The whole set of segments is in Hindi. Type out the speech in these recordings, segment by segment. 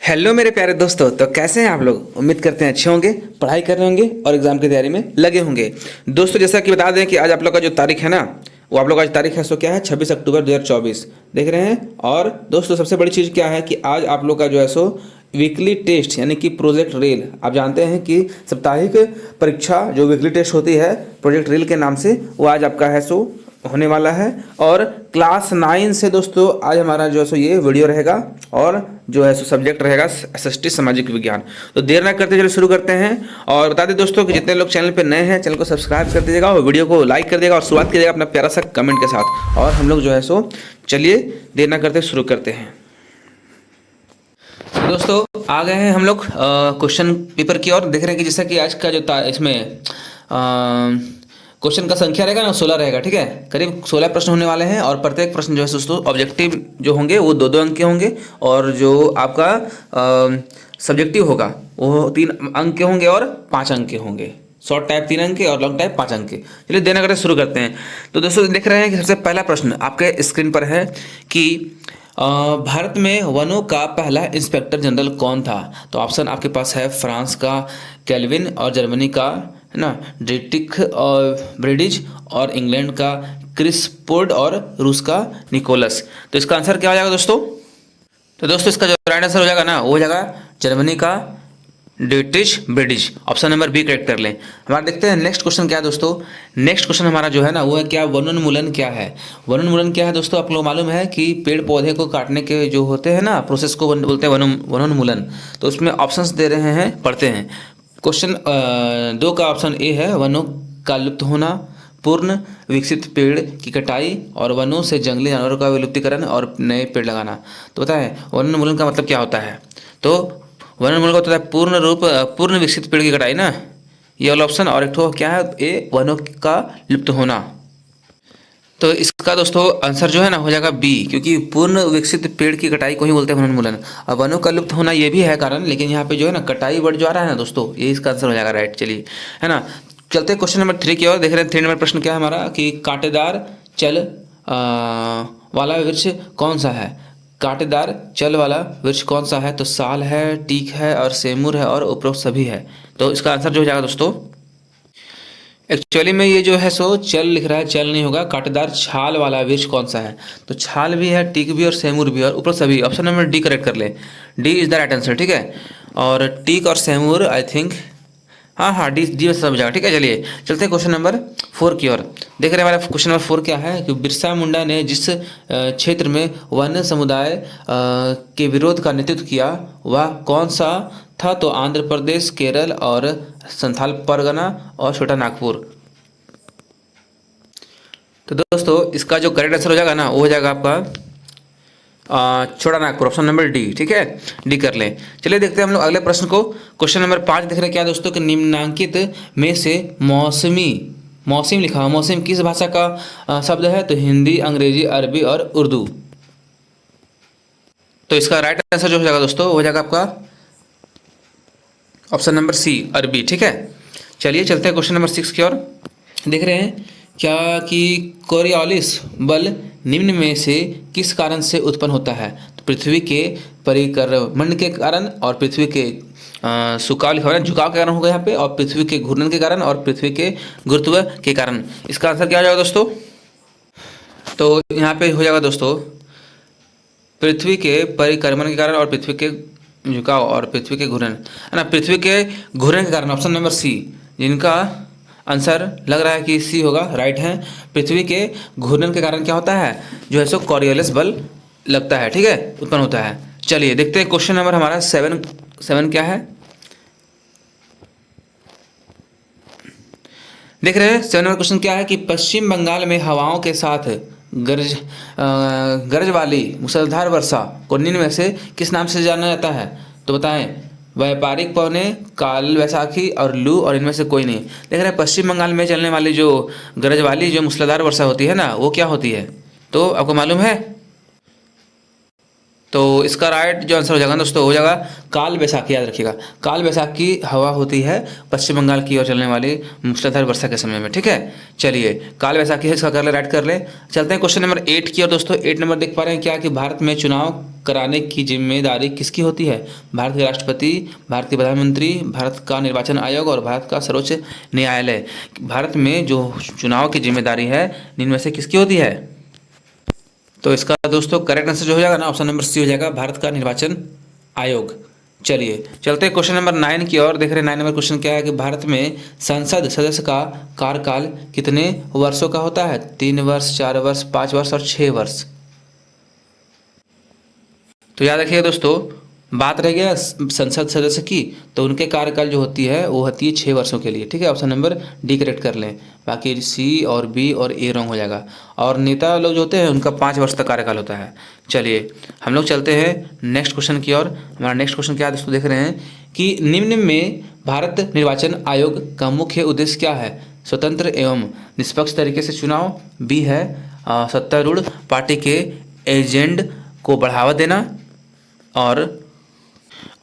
हेलो मेरे प्यारे दोस्तों। तो कैसे हैं आप लोग? उम्मीद करते हैं अच्छे होंगे, पढ़ाई कर रहे होंगे और एग्जाम की तैयारी में लगे होंगे। दोस्तों जैसा कि बता दें कि आज आप लोग का जो तारीख है ना, वो आप लोग का आज तारीख है सो क्या है, 26 अक्टूबर 2024 देख रहे हैं। और दोस्तों सबसे बड़ी चीज़ क्या है कि आज आप लोग का जो है सो वीकली टेस्ट यानी कि प्रोजेक्ट रील, आप जानते हैं कि साप्ताहिक परीक्षा जो वीकली टेस्ट होती है प्रोजेक्ट रील के नाम से, वो आज आपका है सो होने वाला है। और क्लास 9 से दोस्तों आज हमारा जो है सो ये वीडियो रहेगा और जो है सो सब्जेक्ट रहेगा एसएसटी सामाजिक विज्ञान। तो देर ना करते चलो शुरू करते हैं। और बता दें दोस्तों कि जितने लोग चैनल पे नए हैं चैनल को सब्सक्राइब कर दीजिएगा और वीडियो को लाइक कर दीजिएगा और शुरुआत कीजिएगा अपना प्यारा सा कमेंट के साथ। और हम लोग जो है सो चलिए देर ना करते शुरू करते हैं। तो दोस्तों आ गए हैं हम लोग क्वेश्चन पेपर की ओर। देख रहे हैं कि जैसा कि आज का जो इसमें क्वेश्चन का संख्या रहेगा ना 16 रहेगा, ठीक है। करीब 16 प्रश्न होने वाले हैं और प्रत्येक प्रश्न जो है दोस्तों ऑब्जेक्टिव जो होंगे वो 2-2 अंक के होंगे और जो आपका सब्जेक्टिव होगा वो 3 अंक के होंगे और 5 अंक के होंगे। शॉर्ट टाइप 3 अंक के और लॉन्ग टाइप 5 अंक के। चलिए देना करते शुरू करते हैं। तो दोस्तों देख रहे हैं कि सबसे पहला प्रश्न आपके स्क्रीन पर है कि भारत में वनों का पहला इंस्पेक्टर जनरल कौन था। तो ऑप्शन आपके पास है फ्रांस का कैल्विन और जर्मनी का है ना ड्रिटिक और ब्रिडिज और इंग्लैंड का क्रिस्पोर्ड और रूस का निकोलस। तो इसका आंसर क्या हो जाएगा दोस्तों? तो दोस्तों इसका जो राइट आंसर हो जाएगा ना वो हो जाएगा जर्मनी का British British. Option number B correct कर लें। हमारा देखते हैं नेक्स्ट क्वेश्चन क्या है दोस्तों। नेक्स्ट क्वेश्चन हमारा जो है ना वो है क्या वनोन्मूलन क्या है। वनोन्मूलन क्या है दोस्तों? आप लोग मालूम है कि पेड़ पौधे को काटने के जो होते हैं ना प्रोसेस को बोलते हैं वनोन्मूलन। तो उसमें ऑप्शंस दे रहे हैं, पढ़ते हैं। क्वेश्चन 2 का ऑप्शन ए है वनों का लुप्त होना, पूर्ण विकसित पेड़ की कटाई और वनों से जंगली जानवरों का विलुप्तीकरण और नए पेड़ लगाना। तो बताएं वनोन्मूलन का मतलब क्या होता है। तो वनोन्मूलन का होता है पूर्ण विकसित पेड़ की कटाई ना, ये वाला ऑप्शन। और एक ठो क्या है ए वनों का लुप्त होना। तो इसका दोस्तों आंसर जो है ना हो जाएगा बी, क्योंकि पूर्ण विकसित पेड़ की कटाई को ही बोलते हैं वनोन्मूलन। अब वनों का लुप्त होना ये भी है कारण, लेकिन यहाँ पे जो है ना कटाई वर्ड जो आ रहा है ना दोस्तों ये इसका आंसर हो जाएगा राइट। चलिए है ना, चलते क्वेश्चन नंबर 3 की ओर। देख रहे हैं 3 नंबर प्रश्न क्या है हमारा कि कांटेदार चल वाला वृक्ष कौन सा है। कांटेदार चल वाला वृक्ष कौन सा है? तो साल है, टीक है और सेमूर है और उपरोक्त सभी है। तो इसका आंसर जो हो जाएगा दोस्तों एक्चुअली में ये जो है सो चल लिख रहा है, चल नहीं होगा। कांटेदार छाल वाला वृक्ष कौन सा है? तो छाल भी है, टीक भी और सेमूर भी और ऊपर सभी। ऑप्शन नंबर डी करेक्ट कर ले। D is the right answer, ठीक है। और टीक और सेमूर आई थिंक हाँ डी में सब जाएगा, ठीक है। चलिए चलते हैं क्वेश्चन नंबर 4 की ओर। देख रहे हैं हमारा क्वेश्चन नंबर 4 क्या है कि बिरसा मुंडा ने जिस क्षेत्र में वन समुदाय के विरोध का नेतृत्व किया वह कौन सा था। तो आंध्र प्रदेश, केरल और संथाल परगना और छोटा नागपुर। तो दोस्तों इसका जो करेक्ट आंसर हो जाएगा ना वो हो जाएगा आपका छोटा नागपुर। ऑप्शन नंबर डी, ठीक है, डी कर लें। चलिए देखते हैं हम लोग अगले प्रश्न को। क्वेश्चन नंबर 5 देख रहे हैं क्या दोस्तों कि निम्नलिखित में से मौसम लिखा हुआ मौसम किस भाषा का शब्द है। तो हिंदी, अंग्रेजी, अरबी और उर्दू। तो इसका राइट आंसर जो हो जाएगा दोस्तों हो जाएगा आपका ऑप्शन नंबर सी, अरबी, ठीक है। चलिए चलते हैं क्वेश्चन नंबर 6 की ओर। देख रहे हैं क्या कि कोरियोलिस बल निम्न में से किस कारण से उत्पन्न होता है। तो पृथ्वी के परिक्रमण के कारण और पृथ्वी के झुकाव के कारण होगा यहाँ पे, और पृथ्वी के घूर्णन के कारण और पृथ्वी के गुरुत्व के कारण। इसका आंसर क्या हो जाएगा दोस्तों? तो यहाँ पे हो जाएगा दोस्तों पृथ्वी के परिक्रमण के कारण और पृथ्वी के झुकाव और पृथ्वी के घूर्णन है ना, पृथ्वी के घूर्णन के कारण। ऑप्शन नंबर सी, जिनका आंसर लग रहा है कि सी होगा, राइट है। पृथ्वी के घूर्णन के कारण क्या होता है जो है सो कोरियोलिस बल लगता है, ठीक है, उत्पन्न होता है। चलिए देखते हैं क्वेश्चन नंबर हमारा 7 क्या है। देख रहे हैं 7 नंबर क्वेश्चन क्या है कि पश्चिम बंगाल में हवाओं के साथ गरज वाली मूसलाधार वर्षा को निम्न में से किस नाम से जाना जाता है। तो बताएं व्यापारिक पवने, काल वैसाखी और लू और इनमें से कोई नहीं। देख रहे हैं पश्चिम बंगाल में चलने वाली जो गरज वाली जो मूसलाधार वर्षा होती है ना वो क्या होती है। तो आपको मालूम है तो इसका राइट जो आंसर हो जाएगा दोस्तों हो जाएगा काल बैसाखी। याद रखिएगा, काल बैसाखी हवा होती है पश्चिम बंगाल की ओर चलने वाली मूसलाधार वर्षा के समय में। ठीक है, चलिए काल बैसाखी है, इसका कर ले, राइट कर ले। चलते हैं क्वेश्चन नंबर 8 की ओर दोस्तों। 8 नंबर देख पा रहे हैं क्या कि भारत में चुनाव कराने की जिम्मेदारी किसकी होती है? भारत के राष्ट्रपति, भारत के प्रधानमंत्री, भारत का निर्वाचन आयोग और भारत का सर्वोच्च न्यायालय। भारत में जो चुनाव की जिम्मेदारी है इनमें से किसकी होती है? तो इसका दोस्तों करेक्ट आंसर जो हो जाएगा ना ऑप्शन नंबर सी हो जाएगा, भारत का निर्वाचन आयोग। चलिए चलते हैं क्वेश्चन नंबर 9 की ओर। देख रहे हैं 9 नंबर क्वेश्चन क्या है कि भारत में संसद सदस्य का कार्यकाल कितने वर्षों का होता है? 3 वर्ष, 4 वर्ष, 5 वर्ष और 6 वर्ष। तो याद रखिएगा दोस्तों, बात रह गया संसद सदस्य की, तो उनके कार्यकाल जो होती है वो होती है 6 वर्षों के लिए। ठीक है, ऑप्शन नंबर डी करेक्ट कर लें, बाकी सी और बी और ए रॉन्ग हो जाएगा। और नेता लोग जो होते हैं उनका 5 वर्ष तक कार्यकाल होता है। चलिए हम लोग चलते हैं नेक्स्ट क्वेश्चन की ओर। हमारा नेक्स्ट क्वेश्चन क्या है दोस्तों, देख रहे हैं कि निम्न में भारत निर्वाचन आयोग का मुख्य उद्देश्य क्या है? स्वतंत्र एवं निष्पक्ष तरीके से चुनाव, बी है सत्तारूढ़ पार्टी के एजेंड को बढ़ावा देना, और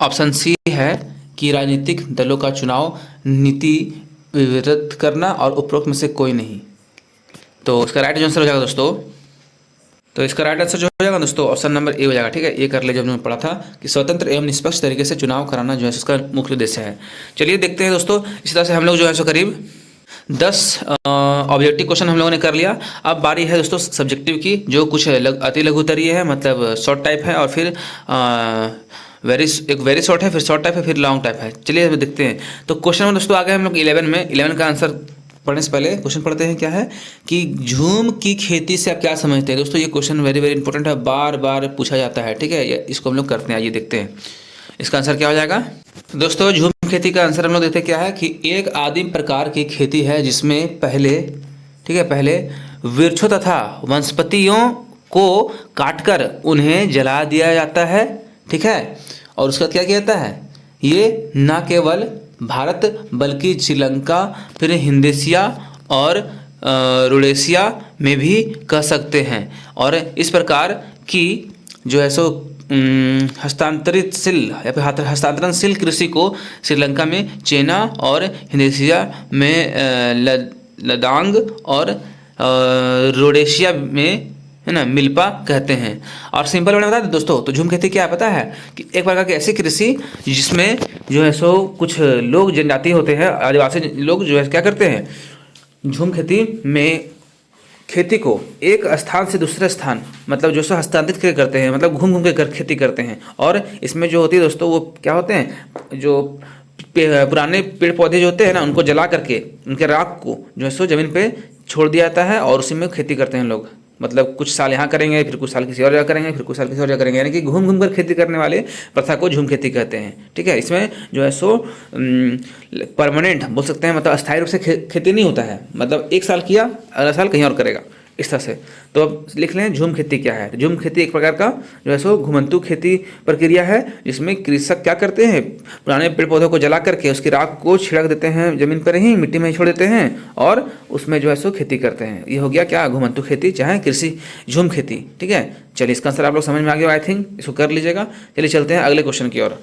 ऑप्शन सी है कि राजनीतिक दलों का चुनाव नीति विवृत करना, और उपरोक्त में से कोई नहीं। तो इसका राइट आंसर हो जाएगा दोस्तों, तो इसका राइट आंसर जो हो जाएगा दोस्तों ऑप्शन नंबर ए हो जाएगा। ठीक है, ये कर ले, जब हमने पढ़ा था कि स्वतंत्र एवं निष्पक्ष तरीके से चुनाव कराना जो है उसका मुख्य उद्देश्य है। चलिए देखते हैं दोस्तों, इस तरह से हम लोग जो है सो करीब 10 ऑब्जेक्टिव क्वेश्चन हम लोगों ने कर लिया। अब बारी है दोस्तों सब्जेक्टिव की, जो कुछ अति लघु उत्तरीय है, मतलब शॉर्ट टाइप है, और फिर एक वेरी शॉर्ट है, फिर शॉर्ट टाइप है, फिर लॉन्ग टाइप है। चलिए अब देखते हैं। तो क्वेश्चन में दोस्तों आ गए हम लोग 11 में। 11 का आंसर पढ़ने से पहले क्वेश्चन पढ़ते हैं। क्या है कि झूम की खेती से आप क्या समझते हैं? दोस्तों ये क्वेश्चन वेरी वेरी इंपॉर्टेंट है, बार बार पूछा जाता है। ठीक है, इसको हम लोग करते हैं, आइए देखते हैं इसका आंसर क्या हो जाएगा। दोस्तों झूम खेती का आंसर हम लोग देखते हैं क्या है कि एक आदिम प्रकार की खेती है जिसमें पहले, ठीक है, पहले वृक्षों तथा वनस्पतियों को काटकर उन्हें जला दिया जाता है। ठीक है, और उसका क्या किया जाता है? ये न केवल भारत बल्कि श्रीलंका, फिर हिंदेशिया और रोडेशिया में भी कह सकते हैं। और इस प्रकार की जो है सो हस्तांतरितशील या फिर हस्तांतरणशील कृषि को श्रीलंका में चेना और हिंदेशिया में लदांग और रोडेशिया में है ना मिल्पा कहते हैं। और सिंपल वर्ड में बता दें दोस्तों, तो झूम खेती क्या है पता है कि एक प्रकार की ऐसी कृषि जिसमें जो है सो कुछ लोग जनजाति होते हैं, आदिवासी लोग जो है क्या करते हैं, झूम खेती में खेती को एक स्थान से दूसरे स्थान मतलब जो सो हस्तांतरित करते हैं, मतलब घूम घूम के खेती करते हैं। और इसमें जो होती है दोस्तों वो क्या होते हैं, जो पुराने पेड़ पौधे जो होते हैं ना उनको जला करके उनके राख को जो है सो ज़मीन पे छोड़ दिया जाता है और उसी में खेती करते हैं लोग। मतलब कुछ साल यहाँ करेंगे, फिर कुछ साल किसी और जगह करेंगे, फिर कुछ साल किसी और जगह करेंगे, यानी कि घूम घूम कर खेती करने वाले प्रथा को झूम खेती कहते हैं। ठीक है, इसमें जो है सो परमानेंट बोल सकते हैं, मतलब अस्थायी रूप से खेती नहीं होता है, मतलब एक साल किया अगला साल कहीं और करेगा, इस तरह से। तो अब लिख लें झूम खेती क्या है। झूम खेती एक प्रकार का जो है सो घुमंतु खेती प्रक्रिया है जिसमें कृषक क्या करते हैं, पुराने पेड़ पौधों को जला करके उसकी राख को छिड़क देते हैं, जमीन पर ही मिट्टी में ही छोड़ देते हैं और उसमें जो है सो खेती करते हैं। ये हो गया क्या, घुमंतु खेती, चाहे कृषि झूम खेती। ठीक है, चलिए इसका आंसर आप लोग समझ में आ गया आई थिंक, इसको कर लीजिएगा। चलिए चलते हैं अगले क्वेश्चन की ओर।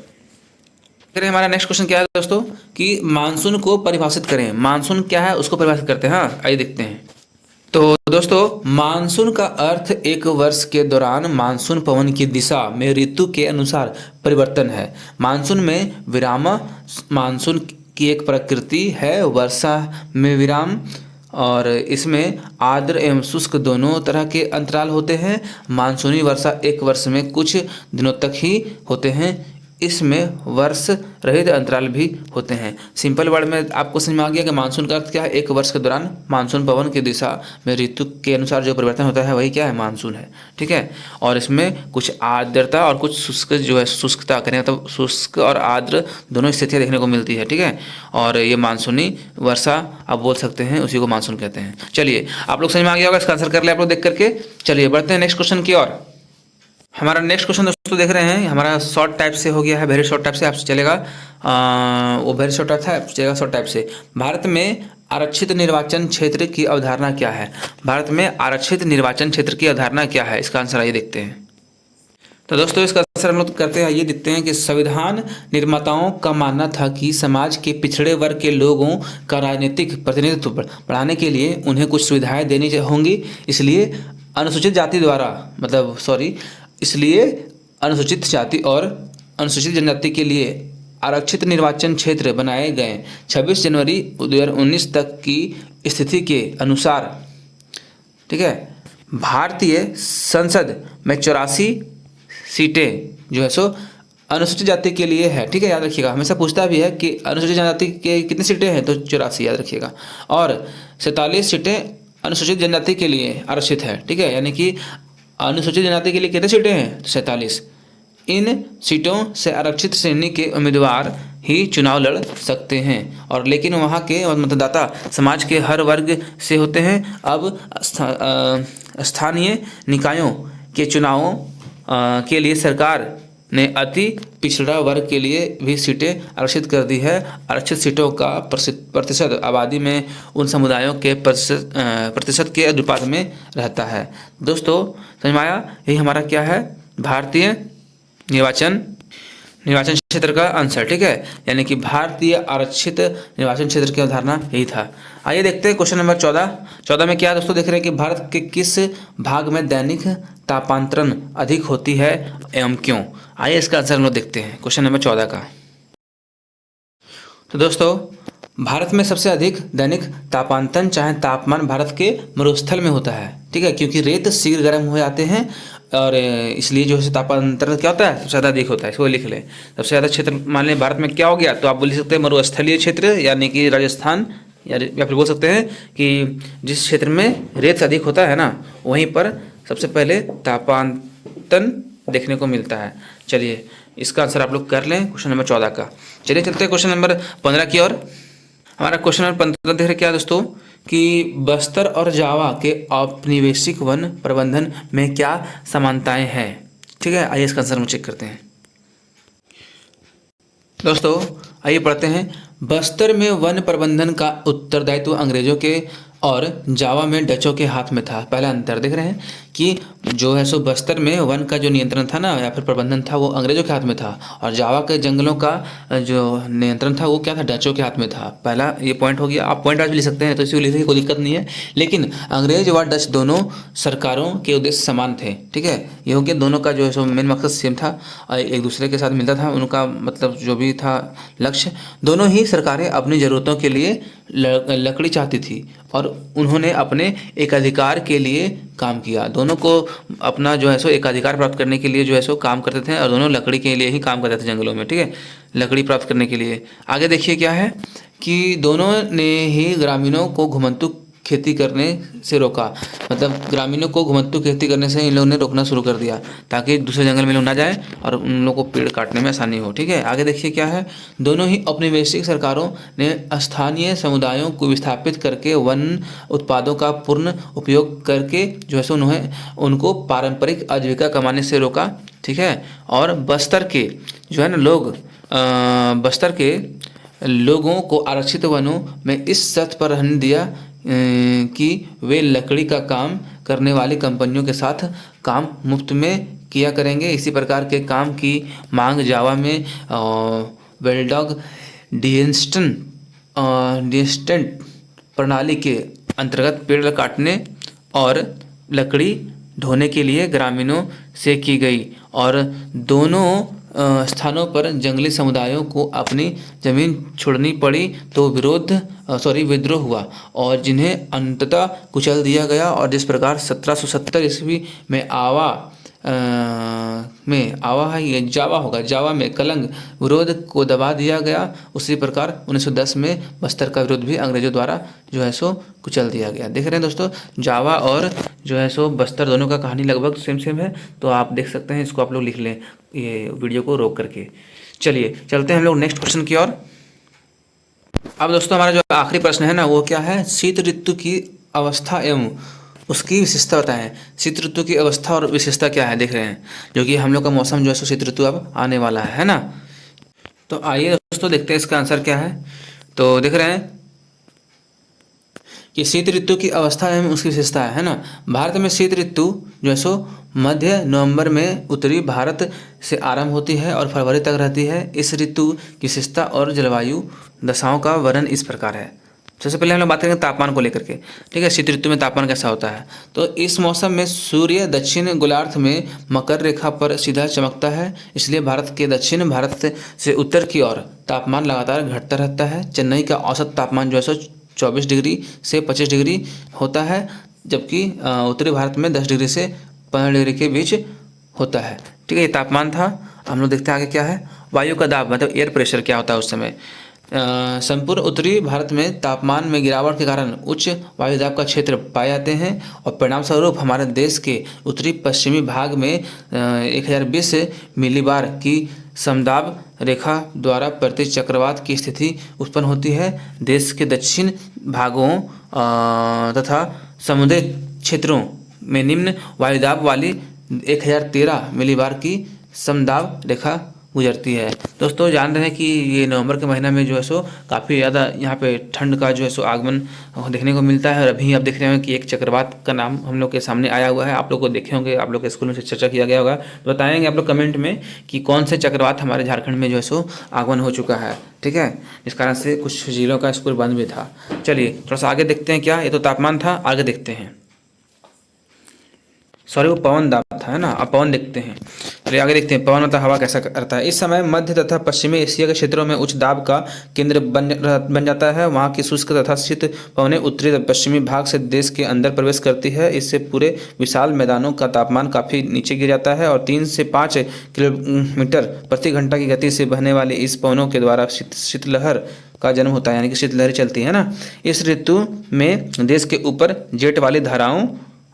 फिर हमारा नेक्स्ट क्वेश्चन क्या है दोस्तों कि मानसून को परिभाषित करें। मानसून क्या है उसको परिभाषित करते हैं। हाँ आइए देखते हैं। तो दोस्तों मानसून का अर्थ एक वर्ष के दौरान मानसून पवन की दिशा में ऋतु के अनुसार परिवर्तन है। मानसून में विराम मानसून की एक प्रकृति है, वर्षा में विराम, और इसमें आर्द्र एवं शुष्क दोनों तरह के अंतराल होते हैं। मानसूनी वर्षा एक वर्ष में कुछ दिनों तक ही होते हैं, इसमें वर्ष रहित अंतराल भी होते हैं। सिंपल वर्ड में आपको समझ में आ गया कि मानसून का अर्थ क्या है, एक वर्ष के दौरान मानसून पवन की दिशा में ऋतु के अनुसार जो परिवर्तन होता है वही क्या है, मानसून है। ठीक है, और इसमें कुछ आर्द्रता और कुछ शुष्क जो है शुष्कता करें, तो शुष्क और आर्द्र दोनों स्थितियाँ देखने को मिलती है। ठीक है, और ये मानसूनी वर्षा आप बोल सकते हैं, उसी को मानसून कहते हैं। चलिए आप लोग समझ में आ गया होगा, इसका आंसर कर ले आप लोग देख करके। चलिए बढ़ते हैं नेक्स्ट क्वेश्चन की ओर। हमारा नेक्स्ट क्वेश्चन दोस्तों देख रहे हैं, हमारा शॉर्ट टाइप से हो गया है, वेरी शॉर्ट टाइप से आपसे चलेगा। वो वेरी शॉर्ट टाइप था, चलेगा शॉर्ट टाइप से। भारत में आरक्षित निर्वाचन क्षेत्र की अवधारणा क्या है? भारत में आरक्षित निर्वाचन क्षेत्र की अवधारणा क्या है, इसका आंसर आइए देखते हैं। तो दोस्तों इसका आंसर हम लोग करते हैं, ये देखते हैं कि संविधान निर्माताओं का मानना था कि समाज के पिछड़े वर्ग के लोगों का राजनीतिक प्रतिनिधित्व बढ़ाने के लिए उन्हें कुछ सुविधाएं देनी होंगी, इसलिए अनुसूचित जाति द्वारा इसलिए अनुसूचित जाति और अनुसूचित जनजाति के लिए आरक्षित निर्वाचन क्षेत्र बनाए गए। 26 जनवरी 2019 तक की स्थिति के अनुसार, ठीक है, भारतीय संसद में 84 सीटें जो है सो अनुसूचित जाति के लिए है, ठीक है, याद रखिएगा। हमेशा पूछता भी है कि अनुसूचित जनजाति के कितनी सीटें हैं, तो 84 याद रखिएगा। और 47 सीटें अनुसूचित जनजाति के लिए आरक्षित है, ठीक है, यानी कि अनुसूचित जनजाति के लिए कितनी सीटें हैं, तो 47। इन सीटों से आरक्षित श्रेणी के उम्मीदवार ही चुनाव लड़ सकते हैं, और लेकिन वहाँ के मतदाता समाज के हर वर्ग से होते हैं। अब स्थानीय निकायों के चुनावों के लिए सरकार ने अति पिछड़ा वर्ग के लिए भी सीटें आरक्षित कर दी है। आरक्षित सीटों का प्रतिशत आबादी में उन समुदायों के प्रतिशत के अनुपात में रहता है। दोस्तों समझ में आया, यही हमारा क्या है, भारतीय निर्वाचन क्षेत्र का आंसर, ठीक है, यानी कि भारतीय आरक्षित निर्वाचन क्षेत्र की अवधारणा यही था। आइए देखते हैं क्वेश्चन नंबर 14 में क्या है दोस्तों, देख रहे हैं कि भारत के किस भाग में दैनिक तापांतरण अधिक होती है एवं क्यों। आइए इसका आंसर हम लोग देखते हैं क्वेश्चन नंबर 14 का। तो दोस्तों भारत में सबसे अधिक दैनिक तापांतरण चाहे तापमान भारत के मरुस्थल में होता है, ठीक है, क्योंकि रेत शीघ्र गर्म हो जाते हैं और इसलिए जो है तापांतरण क्या होता है, सबसे ज़्यादा अधिक होता है। इसको लिख लें, सबसे ज़्यादा क्षेत्र मान लें भारत में क्या हो गया, तो आप बोल सकते हैं मरुस्थलीय क्षेत्र, यानी कि राजस्थान, या फिर बोल सकते हैं कि जिस क्षेत्र में रेत अधिक होता है ना, वहीं पर सबसे पहले तापांतरण देखने को मिलता है। चलिए इसका आंसर आप लोग कर लें क्वेश्चन नंबर 14 का। चलिए चलते हैं क्वेश्चन नंबर 15 की ओर। हमारा क्वेश्चन नंबर 15 देख रहे क्या दोस्तों, कि बस्तर और जावा के औपनिवेशिक वन प्रबंधन में क्या समानताएं हैं, ठीक है। आइए इसका आंसर हम चेक करते हैं। दोस्तों आइए पढ़ते हैं, बस्तर में वन प्रबंधन का उत्तरदायित्व अंग्रेजों के और जावा में डचों के हाथ में था। पहला अंतर देख रहे हैं कि जो है सो बस्तर में वन का जो नियंत्रण था ना, या फिर प्रबंधन था, वो अंग्रेजों के हाथ में था, और जावा के जंगलों का जो नियंत्रण था वो क्या था, डचों के हाथ में था। पहला ये पॉइंट हो गया। आप पॉइंट आज भी लिख सकते हैं, तो इसी को लिखने की कोई दिक्कत नहीं है, लेकिन अंग्रेज व डच दोनों सरकारों के उद्देश्य समान थे, ठीक है। ये हो गया, दोनों का जो है सो मेन मकसद सेम था, एक दूसरे के साथ मिलता था, उनका मतलब जो भी था लक्ष्य। दोनों ही सरकारें अपनी ज़रूरतों के लिए लकड़ी चाहती थी और उन्होंने अपने एकाधिकार के लिए काम किया। दोनों को अपना जो है सो एकाधिकार प्राप्त करने के लिए जो है सो काम करते थे, और दोनों लकड़ी के लिए ही काम करते थे जंगलों में, ठीक है, लकड़ी प्राप्त करने के लिए। आगे देखिए क्या है कि दोनों ने ही ग्रामीणों को घुमंतु खेती करने से रोका, मतलब ग्रामीणों को घुमंतु खेती करने से इन लोगों ने रोकना शुरू कर दिया, ताकि दूसरे जंगल में लोग ना जाए और उन लोगों को पेड़ काटने में आसानी हो, ठीक है। आगे देखिए क्या है, दोनों ही औपनिवेशिक सरकारों ने स्थानीय समुदायों को विस्थापित करके वन उत्पादों का पूर्ण उपयोग करके जो है सो उनको पारंपरिक आजीविका कमाने से रोका, ठीक है। और बस्तर के जो है ना लोग, बस्तर के लोगों को आरक्षित वनों में इस शर्त पर रहने दिया कि वे लकड़ी का काम करने वाली कंपनियों के साथ काम मुफ्त में किया करेंगे। इसी प्रकार के काम की मांग जावा में वेलडॉग डिस्टेंट प्रणाली के अंतर्गत पेड़ काटने और लकड़ी ढोने के लिए ग्रामीणों से की गई, और दोनों स्थानों पर जंगली समुदायों को अपनी ज़मीन छोड़नी पड़ी, तो विद्रोह हुआ और जिन्हें अंततः कुचल दिया गया। और जिस प्रकार 1770 ईस्वी में जावा में कलंग विरोध को दबा दिया गया, उसी प्रकार 1910 में बस्तर का विरोध भी अंग्रेजों द्वारा जो है सो कुचल दिया गया। देख रहे हैं दोस्तों, जावा और जो है सो बस्तर दोनों का कहानी लगभग सेम है, तो आप देख सकते हैं, इसको आप लोग लिख लें ये वीडियो को रोक करके। चलिए चलते हैं हम लोग नेक्स्ट क्वेश्चन की ओर। अब दोस्तों हमारा जो आखिरी प्रश्न है ना, वो क्या है, शीत ऋतु की अवस्था एवं उसकी विशेषता बताएं। शीत ऋतु की अवस्था और विशेषता क्या है, देख रहे हैं, जो कि हम लोग का मौसम जो है सो शीत ऋतु अब आने वाला है ना। तो आइए दोस्तों देखते हैं इसका आंसर क्या है। तो देख रहे हैं कि शीत ऋतु की अवस्था एवं उसकी विशेषता है ना। भारत में शीत ऋतु जो है सो मध्य नवंबर में उत्तरी भारत से आरंभ होती है और फरवरी तक रहती है। इस ऋतु की विशेषता और जलवायु दशाओं का वर्णन इस प्रकार है। सबसे पहले हम लोग बात करेंगे तापमान को लेकर के, ठीक है। शीत ऋतु में तापमान कैसा होता है, तो इस मौसम में सूर्य दक्षिण गोलार्ध में मकर रेखा पर सीधा चमकता है, इसलिए भारत के दक्षिण भारत से उत्तर की ओर तापमान लगातार घटता रहता है। चेन्नई का औसत तापमान जो है सो 24 डिग्री से 25 डिग्री होता है, जबकि उत्तरी भारत में 10 डिग्री से 15 डिग्री के बीच होता है, ठीक है। ये तापमान था। हम लोग देखते हैं आगे क्या है। वायु का दाब मतलब एयर प्रेशर क्या होता है उस समय। संपूर्ण उत्तरी भारत में तापमान में गिरावट के कारण उच्च वायुदाब का क्षेत्र पाए जाते हैं और परिणामस्वरूप हमारे देश के उत्तरी पश्चिमी भाग में 1020 मिलीबार की समदाब रेखा द्वारा प्रति चक्रवात की स्थिति उत्पन्न होती है। देश के दक्षिण भागों तथा समुद्री क्षेत्रों में निम्न वायुदाब वाली 1013 मिलीबार की समदाब रेखा गुजरती है। दोस्तों जान रहे हैं कि ये नवंबर के महीना में जो है सो काफ़ी ज़्यादा यहाँ पे ठंड का जो है सो आगमन देखने को मिलता है। और अभी आप देख रहे हैं कि एक चक्रवात का नाम हम लोग के सामने आया हुआ है। आप लोग को देखे होंगे, आप लोग के स्कूल में चर्चा किया गया होगा, तो बताएंगे आप लोग कमेंट में कि कौन से चक्रवात हमारे झारखंड में जो है सो आगमन हो चुका है, ठीक है। इस कारण से कुछ जिलों का स्कूल बंद भी था। चलिए थोड़ा सा आगे देखते हैं क्या। ये तो तापमान था, आगे देखते हैं। सॉरी वो पवन दाब था, है ना। अब पवन देखते हैं। चलिए आगे देखते हैं पवन मतलब हवा कैसा करता है। इस समय मध्य तथा पश्चिमी एशिया के क्षेत्रों में उच्च दाब का केंद्र बन जाता है। वहाँ की शुष्क तथा शीत पवनें उत्तरी तथा पश्चिमी भाग से देश के अंदर प्रवेश करती है। इससे पूरे विशाल मैदानों का तापमान काफ़ी नीचे गिर जाता है और 3 से 5 किलोमीटर प्रति घंटा की गति से बहने वाली इस पवनों के द्वारा शीतलहर का जन्म होता है, यानी कि शीतलहर चलती है ना। इस ऋतु में देश के ऊपर जेट वाली धाराओं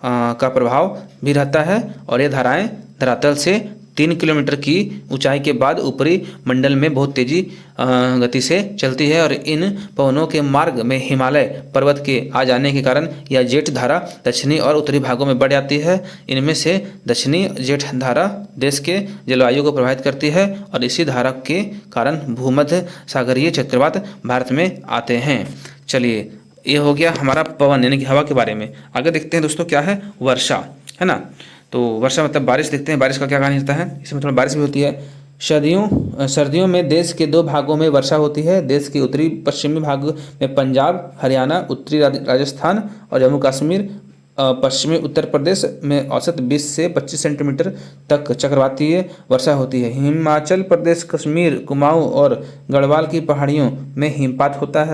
का प्रभाव भी रहता है और ये धाराएं धरातल से 3 किलोमीटर की ऊंचाई के बाद ऊपरी मंडल में बहुत तेजी गति से चलती है। और इन पवनों के मार्ग में हिमालय पर्वत के आ जाने के कारण यह जेठ धारा दक्षिणी और उत्तरी भागों में बढ़ जाती है। इनमें से दक्षिणी जेठ धारा देश के जलवायु को प्रभावित करती है और इसी धारा के कारण भूमध्य सागरीय चक्रवात भारत में आते हैं। चलिए ये हो गया हमारा पवन यानी कि हवा के बारे में। आगे देखते हैं दोस्तों क्या है वर्षा, है ना। तो वर्षा मतलब बारिश देखते हैं। बारिश का क्या कहानी होता है, इसमें थोड़ा बारिश भी होती है। सर्दियों में देश के 2 भागों में वर्षा होती है। देश के उत्तरी पश्चिमी भाग में पंजाब हरियाणा, उत्तरी राजस्थान और जम्मू कश्मीर, पश्चिमी उत्तर प्रदेश में औसत 20 से 25 सेंटीमीटर तक चक्रवातीय वर्षा होती है। हिमाचल प्रदेश, कश्मीर, कुमाऊं और गढ़वाल की पहाड़ियों में हिमपात होता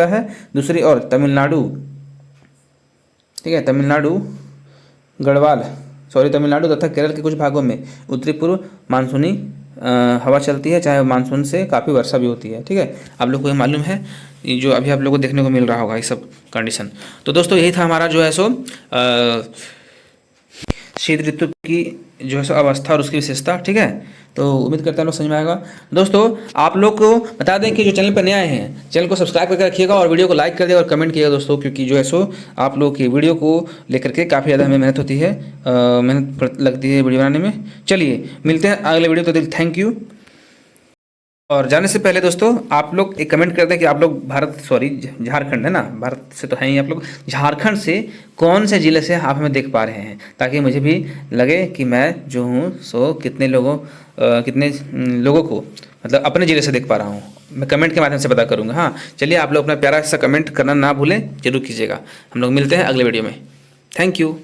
है। दूसरी ओर तमिलनाडु, ठीक है, तमिलनाडु तथा केरल के कुछ भागों में उत्तरी पूर्व मानसूनी हवा चलती है, चाहे मानसून से काफ़ी वर्षा भी होती है, ठीक है। आप लोग को ये मालूम है, ये जो अभी आप लोगों को देखने को मिल रहा होगा ये सब कंडीशन। तो दोस्तों यही था हमारा जो है सो शीत ऋतु की जो है सो अवस्था और उसकी विशेषता, ठीक है। तो उम्मीद करता हूँ लोग समझ में आएगा। दोस्तों आप लोग को बता दें कि जो चैनल पर नए आए हैं चैनल को सब्सक्राइब करके रखिएगा और वीडियो को लाइक कर दिएगा और कमेंट कीजिएगा दोस्तों, क्योंकि जो है सो आप लोग की वीडियो को लेकर के काफ़ी ज़्यादा हमें मेहनत होती है, मेहनत लगती है वीडियो बनाने में। चलिए मिलते हैं अगले वीडियो, तो दिल थैंक यू। और जाने से पहले दोस्तों आप लोग एक कमेंट कर दें कि आप लोग झारखंड है ना, भारत से तो है ही आप लोग, झारखंड से कौन से ज़िले से आप हमें देख पा रहे हैं, ताकि मुझे भी लगे कि मैं जो हूँ सो कितने लोगों को मतलब अपने ज़िले से देख पा रहा हूँ। मैं कमेंट के माध्यम से पता करूँगा। हाँ चलिए आप लोग अपना प्यारा सा कमेंट करना ना भूलें, जरूर कीजिएगा। हम लोग मिलते हैं अगले वीडियो में। Thank you.